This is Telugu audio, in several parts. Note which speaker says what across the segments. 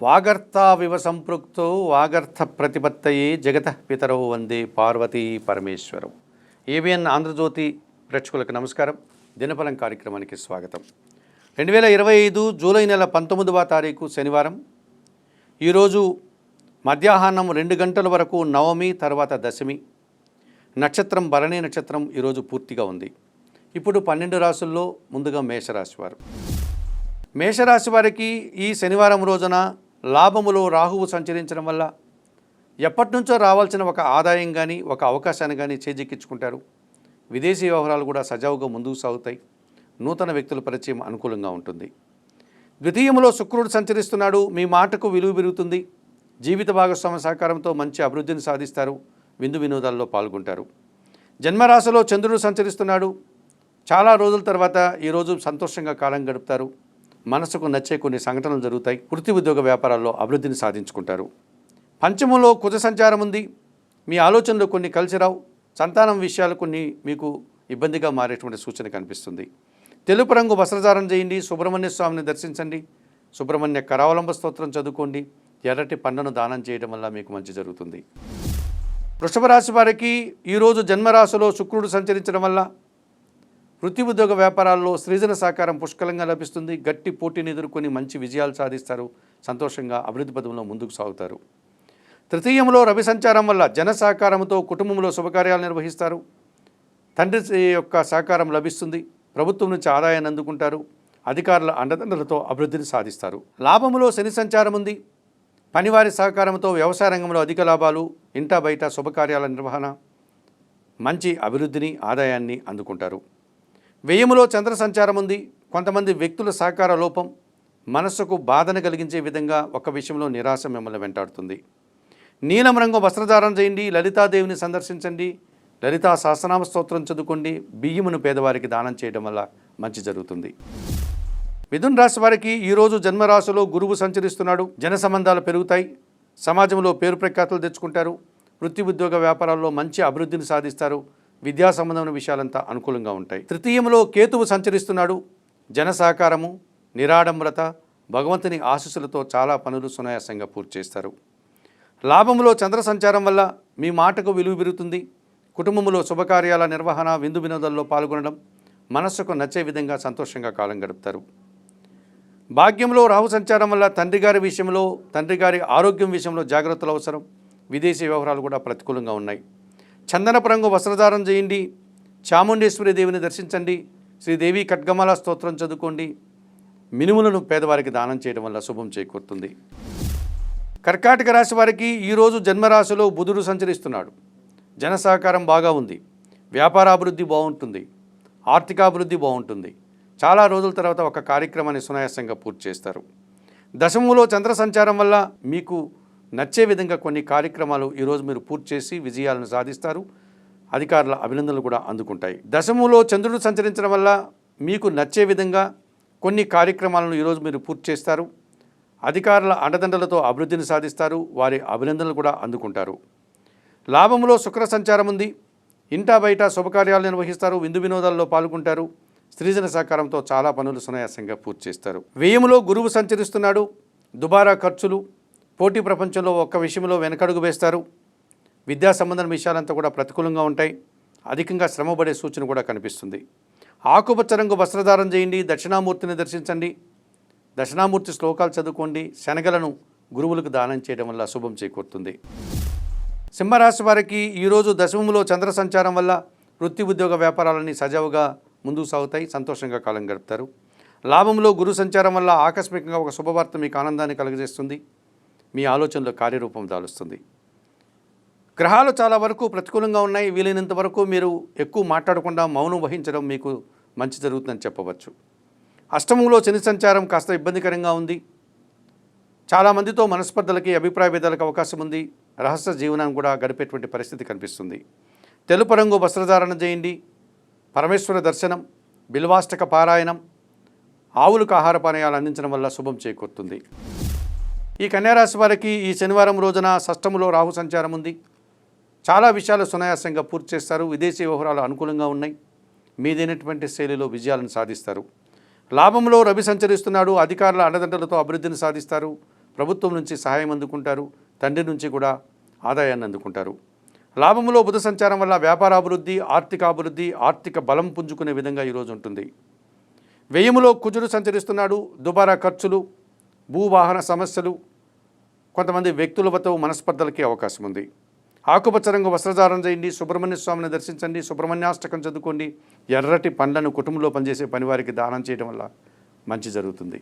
Speaker 1: వాగర్తావివ సంపృక్తో వాగర్థ ప్రతిపత్తయే జగతః పితరౌ వందే పార్వతీ పరమేశ్వరం. ఏబిఎన్ ఆంధ్రజ్యోతి ప్రేక్షకులకు నమస్కారం. దినఫలం కార్యక్రమానికి స్వాగతం. 2025 జూలై నెల 19వ తారీఖు శనివారం. ఈరోజు మధ్యాహ్నం 2 గంటల వరకు నవమి, తర్వాత దశమి. నక్షత్రం భరణి నక్షత్రం ఈరోజు పూర్తిగా ఉంది. ఇప్పుడు 12 రాశుల్లో ముందుగా మేషరాశి వారు. మేషరాశి వారికి ఈ శనివారం రోజున లాభములో రాహువు సంచరించడం వల్ల ఎప్పటి నుంచో రావాల్సిన ఒక ఆదాయం కానీ ఒక అవకాశాన్ని కానీ చేజిక్కించుకుంటారు. విదేశీ వ్యవహారాలు కూడా సజావుగా ముందుకు సాగుతాయి. నూతన వ్యక్తుల పరిచయం అనుకూలంగా ఉంటుంది. ద్వితీయంలో శుక్రుడు సంచరిస్తున్నాడు. మీ మాటకు విలువ పెరుగుతుంది. జీవిత భాగస్వామ్య సహకారంతో మంచి అభివృద్ధిని సాధిస్తారు. విందు వినోదాల్లో పాల్గొంటారు. జన్మరాశిలో చంద్రుడు సంచరిస్తున్నాడు. చాలా రోజుల తర్వాత ఈరోజు సంతోషంగా కాలం గడుపుతారు. మనసుకు నచ్చే కొన్ని సంఘటనలు జరుగుతాయి. వృత్తి ఉద్యోగ వ్యాపారాల్లో అభివృద్ధిని సాధించుకుంటారు. పంచమంలో కుజ సంచారం ఉంది. మీ ఆలోచనలు కొన్ని కలిసి రావు. సంతానం విషయాలు కొన్ని మీకు ఇబ్బందిగా మారేటువంటి సూచన కనిపిస్తుంది. తెలుపు రంగు వస్త్రధారణ చేయండి. సుబ్రహ్మణ్య స్వామిని దర్శించండి. సుబ్రహ్మణ్య కరావలంబ స్తోత్రం చదువుకోండి. ఎర్రటి పండును దానం చేయడం వల్ల మీకు మంచి జరుగుతుంది. వృషభ రాశి వారికి ఈరోజు జన్మరాశిలో శుక్రుడు సంచరించడం వల్ల వృత్తి ఉద్యోగ వ్యాపారాల్లో సృజన సహకారం పుష్కలంగా లభిస్తుంది. గట్టి పోటీని ఎదుర్కొని మంచి విజయాలు సాధిస్తారు. సంతోషంగా అభివృద్ధి పదంలో ముందుకు సాగుతారు. తృతీయంలో రవి సంచారం వల్ల జన సహకారంతో కుటుంబంలో శుభకార్యాలు నిర్వహిస్తారు. తండ్రి యొక్క సహకారం లభిస్తుంది. ప్రభుత్వం నుంచి ఆదాయాన్ని అందుకుంటారు. అధికారుల అండదండలతో అభివృద్ధిని సాధిస్తారు. లాభములో శని సంచారం ఉంది. పనివారి సహకారంతో వ్యవసాయ రంగంలో అధిక లాభాలు, ఇంటా బయట శుభకార్యాల నిర్వహణ, మంచి అభివృద్ధిని ఆదాయాన్ని అందుకుంటారు. వ్యయములో చంద్ర సంచారం ఉంది. కొంతమంది వ్యక్తుల సహకార లోపం మనస్సుకు బాధను కలిగించే విధంగా ఒక విషయంలో నిరాశ మిమ్మల్ని వెంటాడుతుంది. నీలం రంగు వస్త్రధారణ చేయండి. లలితాదేవిని సందర్శించండి. లలితా సహస్రనామ స్తోత్రం చదువుకోండి. బియ్యమును పేదవారికి దానం చేయడం వల్ల మంచి జరుగుతుంది. మిథున రాశి వారికి ఈరోజు జన్మరాశిలో గురువు సంచరిస్తున్నాడు. జన సంబంధాలు పెరుగుతాయి. సమాజంలో పేరు ప్రఖ్యాతులు తెచ్చుకుంటారు. వృత్తి ఉద్యోగ వ్యాపారాల్లో మంచి అభివృద్ధిని సాధిస్తారు. విద్యా సంబంధమైన విషయాలంతా అనుకూలంగా ఉంటాయి. తృతీయంలో కేతువు సంచరిస్తున్నాడు. జన సహకారము, నిరాడంబరత, భగవంతుని ఆశీస్సులతో చాలా పనులు సునాయాసంగా పూర్తి చేస్తారు. లాభంలో చంద్ర సంచారం వల్ల మీ మాటకు విలువ పెరుగుతుంది. కుటుంబంలో శుభకార్యాల నిర్వహణ, విందు వినోదాల్లో పాల్గొనడం, మనస్సుకు నచ్చే విధంగా సంతోషంగా కాలం గడుపుతారు. భాగ్యంలో రాహు సంచారం వల్ల తండ్రి గారి ఆరోగ్యం విషయంలో జాగ్రత్తలు అవసరం. విదేశీ వ్యవహారాలు కూడా ప్రతికూలంగా ఉన్నాయి. చందనపు రంగు వస్త్రధారణ చేయండి. చాముండేశ్వరి దేవిని దర్శించండి. శ్రీదేవి ఖడ్గమాల స్తోత్రం చదువుకోండి. మినుములను పేదవారికి దానం చేయడం వల్ల శుభం చేకూరుతుంది. కర్కాటక రాశి వారికి ఈరోజు జన్మరాశిలో బుధుడు సంచరిస్తున్నాడు. జన సహకారం బాగా ఉంది. వ్యాపారాభివృద్ధి బాగుంటుంది. ఆర్థికాభివృద్ధి బాగుంటుంది. చాలా రోజుల తర్వాత ఒక కార్యక్రమాన్ని సునాయాసంగా పూర్తి చేస్తారు. దశములో చంద్ర సంచారం వల్ల మీకు నచ్చే విధంగా కొన్ని కార్యక్రమాలు ఈరోజు మీరు పూర్తి చేసి విజయాలను సాధిస్తారు. అధికారుల అభినందనలు కూడా అందుకుంటాయి. దశములో చంద్రుడు సంచరించడం వల్ల మీకు నచ్చే విధంగా కొన్ని కార్యక్రమాలను ఈరోజు మీరు పూర్తి చేస్తారు. అధికారుల అండదండలతో అభివృద్ధిని సాధిస్తారు. వారి అభినందనలు కూడా అందుకుంటారు. లాభములో శుక్ర సంచారం ఉంది. ఇంటా బయట శుభకార్యాలు నిర్వహిస్తారు. విందు వినోదాల్లో పాల్గొంటారు. స్త్రీజన సహకారంతో చాలా పనులు సునాయాసంగా పూర్తి చేస్తారు. వ్యయములో గురువు సంచరిస్తున్నాడు. దుబారా ఖర్చులు, పోటీ ప్రపంచంలో ఒక్క విషయంలో వెనకడుగు వేస్తారు. విద్యా సంబంధం విషయాలంతా కూడా ప్రతికూలంగా ఉంటాయి. అధికంగా శ్రమపడే సూచన కూడా కనిపిస్తుంది. ఆకుపచ్చ రంగు వస్త్రధారణ చేయండి. దక్షిణామూర్తిని దర్శించండి. దక్షిణామూర్తి శ్లోకాలు చదువుకోండి. శనగలను గురువులకు దానం చేయడం వల్ల శుభం చేకూరుతుంది. సింహరాశి వారికి ఈరోజు దశమములో చంద్ర సంచారం వల్ల వృత్తి ఉద్యోగ వ్యాపారాలన్నీ సజావుగా ముందుకు సాగుతాయి. సంతోషంగా కాలం గడుపుతారు. లాభంలో గురు సంచారం వల్ల ఆకస్మికంగా ఒక శుభవార్త మీకు ఆనందాన్ని కలుగజేస్తుంది. మీ ఆలోచనలో కార్యరూపం దాలుస్తుంది. గ్రహాలు చాలా వరకు ప్రతికూలంగా ఉన్నాయి. వీలైనంత వరకు మీరు ఎక్కువ మాట్లాడకుండా మౌనం వహించడం మీకు మంచి జరుగుతుందని చెప్పవచ్చు. అష్టమంలో శని సంచారం కాస్త ఇబ్బందికరంగా ఉంది. చాలామందితో మనస్పర్ధలకి, అభిప్రాయ భేదాలకు అవకాశం ఉంది. రహస్య జీవనాన్ని కూడా గడిపేటువంటి పరిస్థితి కనిపిస్తుంది. తెలుపు రంగు వస్త్రధారణ చేయండి. పరమేశ్వర దర్శనం, బిల్వాష్టక పారాయణం, ఆవులకు ఆహార పానీయాలు అందించడం వల్ల శుభం చేకూరుతుంది. ఈ కన్యారాశి వారికి ఈ శనివారం రోజున షష్టములో రాహు సంచారం ఉంది. చాలా విషయాలు సునాయాసంగా పూర్తి చేస్తారు. విదేశీ వ్యవహారాలు అనుకూలంగా ఉన్నాయి. మీదైనటువంటి శైలిలో విజయాలను సాధిస్తారు. లాభంలో రవి సంచరిస్తున్నాడు. అధికారుల అండదండలతో అభివృద్ధిని సాధిస్తారు. ప్రభుత్వం నుంచి సహాయం అందుకుంటారు, తండ్రి నుంచి కూడా ఆదాయాన్ని అందుకుంటారు. లాభములో బుధ సంచారం వల్ల వ్యాపారాభివృద్ధి, ఆర్థికాభివృద్ధి, ఆర్థిక బలం పుంజుకునే విధంగా ఈరోజు ఉంటుంది. వ్యయములో కుజుడు సంచరిస్తున్నాడు. దుబారా ఖర్చులు, భూవాహన సమస్యలు, కొంతమంది వ్యక్తులతో మనస్పర్ధలకి అవకాశం ఉంది. ఆకుపచ్చ రంగు వస్త్రధారణ చేయండి, సుబ్రహ్మణ్య స్వామిని దర్శించండి, సుబ్రహ్మణ్యాష్టకం చదువుకోండి. ఎర్రటి పండ్లను కుటుంబంలో పనిచేసే పనివారికి దానం చేయడం వల్ల మంచి జరుగుతుంది.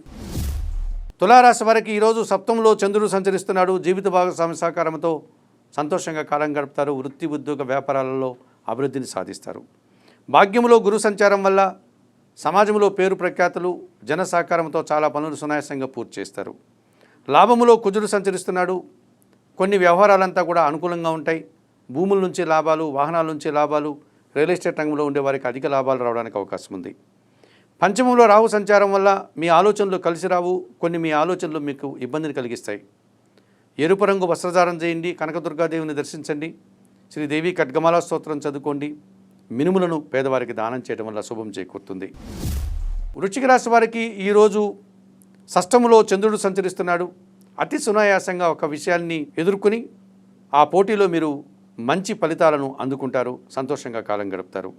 Speaker 1: తులారాశి వారికి ఈరోజు సప్తమంలో చంద్రుడు సంచరిస్తున్నాడు. జీవిత భాగస్వామి సహకారంతో సంతోషంగా కాలం గడుపుతారు. వృత్తి, ఉద్యోగ, వ్యాపారాలలో అభివృద్ధిని సాధిస్తారు. భాగ్యములో గురు సంచారం వల్ల సమాజంలో పేరు ప్రఖ్యాతులు, జన సహకారంతో చాలా పనులు సునాయాసంగా పూర్తి చేస్తారు. లాభములో కుజుడు సంచరిస్తున్నాడు. కొన్ని వ్యవహారాలంతా కూడా అనుకూలంగా ఉంటాయి. భూముల నుంచి లాభాలు, వాహనాల నుంచి లాభాలు, రియల్ ఎస్టేట్ రంగంలో ఉండే వారికి అధిక లాభాలు రావడానికి అవకాశం ఉంది. పంచమంలో రాహు సంచారం వల్ల మీ ఆలోచనలు కలిసి రావు. కొన్ని మీ ఆలోచనలు మీకు ఇబ్బందిని కలిగిస్తాయి. ఎరుపు రంగు వస్త్రధారణ చేయండి, కనకదుర్గాదేవిని దర్శించండి, శ్రీదేవి ఖడ్గమాల స్తోత్రం చదువుకోండి. మినుములను పేదవారికి దానం చేయడం వల్ల శుభం చేకూరుతుంది. వృశ్చిక రాశి వారికి ఈరోజు షష్టములో చంద్రుడు సంచరిస్తున్నాడు. అతి సునాయాసంగా ఒక విషయాన్ని ఎదుర్కొని ఆ పోటీలో మీరు మంచి ఫలితాలను అందుకుంటారు. సంతోషంగా కాలం గడుపుతారు.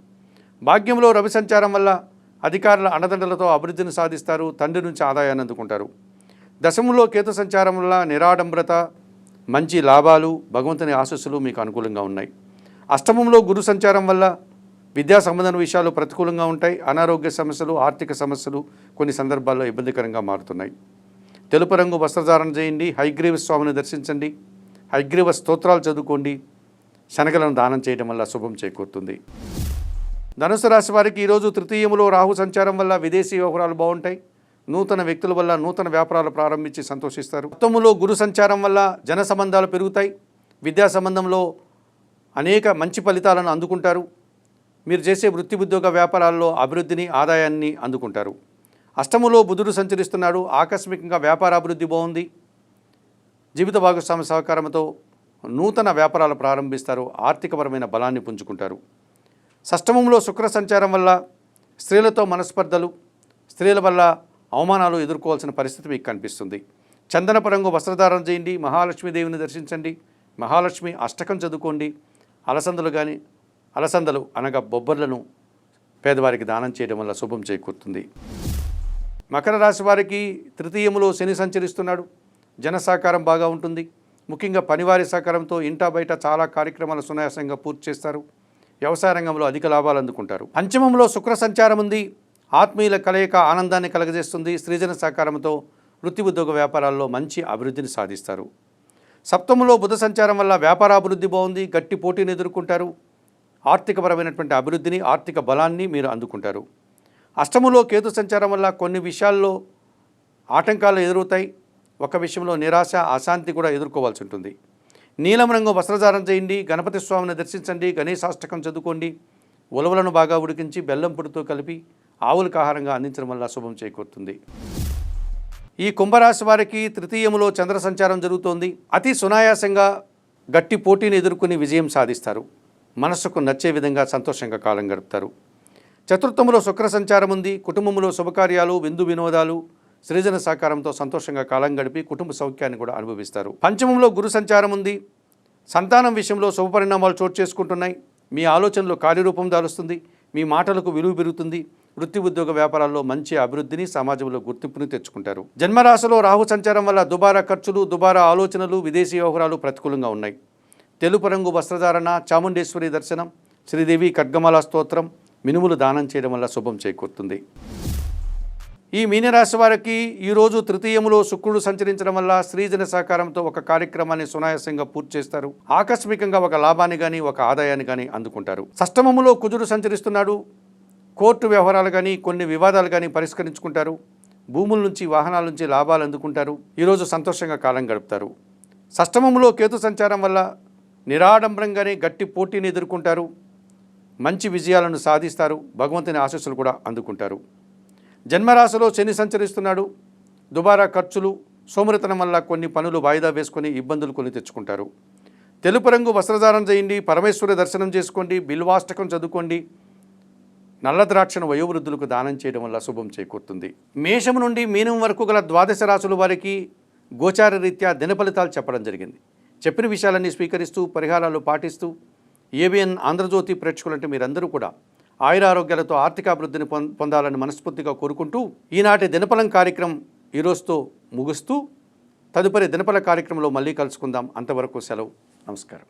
Speaker 1: భాగ్యంలో రవి సంచారం వల్ల అధికారుల అండదండలతో అభివృద్ధిని సాధిస్తారు. తండ్రి నుంచి ఆదాయాన్ని అందుకుంటారు. దశములో కేతు సంచారం వల్ల నిరాడంబరత, మంచి లాభాలు, భగవంతుని ఆశీస్సులు మీకు అనుకూలంగా ఉన్నాయి. అష్టమంలో గురు సంచారం వల్ల విద్యా సంబంధమైన విషయాలు ప్రతికూలంగా ఉంటాయి. అనారోగ్య సమస్యలు, ఆర్థిక సమస్యలు కొన్ని సందర్భాల్లో ఇబ్బందికరంగా మారుతున్నాయి. తెలుపు రంగు వస్త్రధారణ చేయండి, హయగ్రీవ స్వామిని దర్శించండి, హయగ్రీవ స్తోత్రాలు చదువుకోండి. శనగలను దానం చేయడం వల్ల శుభం చేకూరుతుంది. ధనుసు రాశి వారికి ఈరోజు తృతీయములో రాహు సంచారం వల్ల విదేశీ వ్యవహారాలు బాగుంటాయి. నూతన వ్యక్తుల వల్ల నూతన వ్యాపారాలు ప్రారంభించి సంతోషిస్తారు. సప్తములో గురు సంచారం వల్ల జన సంబంధాలు పెరుగుతాయి. విద్యా సంబంధంలో అనేక మంచి ఫలితాలను అందుకుంటారు. మీరు చేసే వృత్తి, ఉద్యోగ, వ్యాపారాల్లో అభివృద్ధిని, ఆదాయాన్ని అందుకుంటారు. అష్టములో బుధుడు సంచరిస్తున్నాడు. ఆకస్మికంగా వ్యాపార అభివృద్ధి బాగుంది. జీవిత భాగస్వామి సహకారంతో నూతన వ్యాపారాలు ప్రారంభిస్తారు. ఆర్థికపరమైన బలాన్ని పుంజుకుంటారు. షష్టమంలో శుక్ర సంచారం వల్ల స్త్రీలతో మనస్పర్ధలు, స్త్రీల వల్ల అవమానాలు ఎదుర్కోవాల్సిన పరిస్థితి మీకు కనిపిస్తుంది. చందనపు రంగు వస్త్రధారణ చేయండి, మహాలక్ష్మీదేవిని దర్శించండి, మహాలక్ష్మి అష్టకం చదువుకోండి. అలసందలు అనగా బొబ్బర్లను పేదవారికి దానం చేయడం వల్ల శుభం చేకూరుతుంది. మకర రాశి వారికి తృతీయములో శని సంచరిస్తున్నాడు. జన సహకారం బాగా ఉంటుంది. ముఖ్యంగా పనివారి సహకారంతో ఇంటా బయట చాలా కార్యక్రమాలు సునాయాసంగా పూర్తి చేస్తారు. వ్యవసాయ రంగంలో అధిక లాభాలు అందుకుంటారు. పంచమంలో శుక్ర సంచారం ఉంది. ఆత్మీయుల కలయిక ఆనందాన్ని కలగజేస్తుంది. స్త్రీజన సహకారంతో వృత్తి, ఉద్యోగ, వ్యాపారాల్లో మంచి అభివృద్ధిని సాధిస్తారు. సప్తములో బుధ సంచారం వల్ల వ్యాపారాభివృద్ధి బాగుంది. గట్టి పోటీని ఎదుర్కొంటారు. ఆర్థికపరమైనటువంటి అభివృద్ధిని, ఆర్థిక బలాన్ని మీరు అందుకుంటారు. అష్టములో కేతు సంచారం వల్ల కొన్ని విషయాల్లో ఆటంకాలు ఎదురవుతాయి. ఒక విషయంలో నిరాశ, అశాంతి కూడా ఎదుర్కోవాల్సి ఉంటుంది. నీలం రంగు వస్త్రధారణ చేయండి, గణపతి స్వామిని దర్శించండి, గణేశాష్టకం చదువుకోండి. ఉలవలను బాగా ఉడికించి బెల్లం పొడితో కలిపి ఆవులకు ఆహారంగా అందించడం వల్ల శుభం చేకూరుతుంది. ఈ కుంభరాశి వారికి తృతీయములో చంద్ర సంచారం జరుగుతోంది. అతి సునాయాసంగా గట్టి పోటీని ఎదుర్కొని విజయం సాధిస్తారు. మనస్సుకు నచ్చే విధంగా సంతోషంగా కాలం గడుపుతారు. చతుర్థములో శుక్ర సంచారం ఉంది. కుటుంబంలో శుభకార్యాలు, విందు వినోదాలు, సృజన సహకారంతో సంతోషంగా కాలం గడిపి కుటుంబ సౌఖ్యాన్ని కూడా అనుభవిస్తారు. పంచమంలో గురు సంచారం ఉంది. సంతానం విషయంలో శుభపరిణామాలు చోటు చేసుకుంటున్నాయి. మీ ఆలోచనలు కార్యరూపం దాలుస్తుంది. మీ మాటలకు విలువ పెరుగుతుంది. వృత్తి, ఉద్యోగ, వ్యాపారాల్లో మంచి అభివృద్ధిని, సమాజంలో గుర్తింపుని తెచ్చుకుంటారు. జన్మరాశిలో రాహు సంచారం వల్ల దుబారా ఖర్చులు, దుబారా ఆలోచనలు, విదేశీ వ్యవహారాలు ప్రతికూలంగా ఉన్నాయి. తెలుపు రంగు వస్త్రధారణ, చాముండేశ్వరి దర్శనం, శ్రీదేవి ఖడ్గమాల స్తోత్రం, మినుములు దానం చేయడం వల్ల శుభం చేకూరుతుంది. ఈ మీనరాశి వారికి ఈరోజు తృతీయములో శుక్రుడు సంచరించడం వల్ల స్త్రీజన సహకారంతో ఒక కార్యక్రమాన్ని సునాయాసంగా పూర్తి చేస్తారు. ఆకస్మికంగా ఒక లాభాన్ని కానీ, ఒక ఆదాయాన్ని కానీ అందుకుంటారు. షష్టమములో కుజుడు సంచరిస్తున్నాడు. కోర్టు వ్యవహారాలు కానీ, కొన్ని వివాదాలు కానీ పరిష్కరించుకుంటారు. భూముల నుంచి, వాహనాల నుంచి లాభాలు అందుకుంటారు. ఈరోజు సంతోషంగా కాలం గడుపుతారు. షష్టమములో కేతు సంచారం వల్ల నిరాడంబరంగానే గట్టి పోటీని ఎదుర్కొంటారు. మంచి విజయాలను సాధిస్తారు. భగవంతుని ఆశీస్సులు కూడా అందుకుంటారు. జన్మరాశిలో శని సంచరిస్తున్నాడు. దుబారా ఖర్చులు, సోమరితనం వల్ల కొన్ని పనులు వాయిదా వేసుకొని ఇబ్బందులు కొని తెచ్చుకుంటారు. తెలుపు రంగు వస్త్రధారణ చేయండి, పరమేశ్వరి దర్శనం చేసుకోండి, బిల్వాష్టకం చదువుకోండి. నల్ల ద్రాక్షను వయోవృద్ధులకు దానం చేయడం వల్ల శుభం చేకూరుతుంది. మేషం నుండి మీనం వరకు గల ద్వాదశ రాశుల వారికి గోచార రీత్యా దిన ఫలితాలు చెప్పడం జరిగింది. చెప్పిన విషయాలన్నీ స్వీకరిస్తూ పరిహారాలు పాటిస్తూ ఏబిఎన్ ఆంధ్రజ్యోతి ప్రేక్షకులంటే మీరందరూ కూడా ఆయురారోగ్యాలతో ఆర్థికాభివృద్ధిని పొందాలని మనస్ఫూర్తిగా కోరుకుంటూ ఈనాటి దినఫలం కార్యక్రమం ఈరోజుతో ముగుస్తూ తదుపరి దినఫల కార్యక్రమంలో మళ్ళీ కలుసుకుందాం. అంతవరకు సెలవు. నమస్కారం.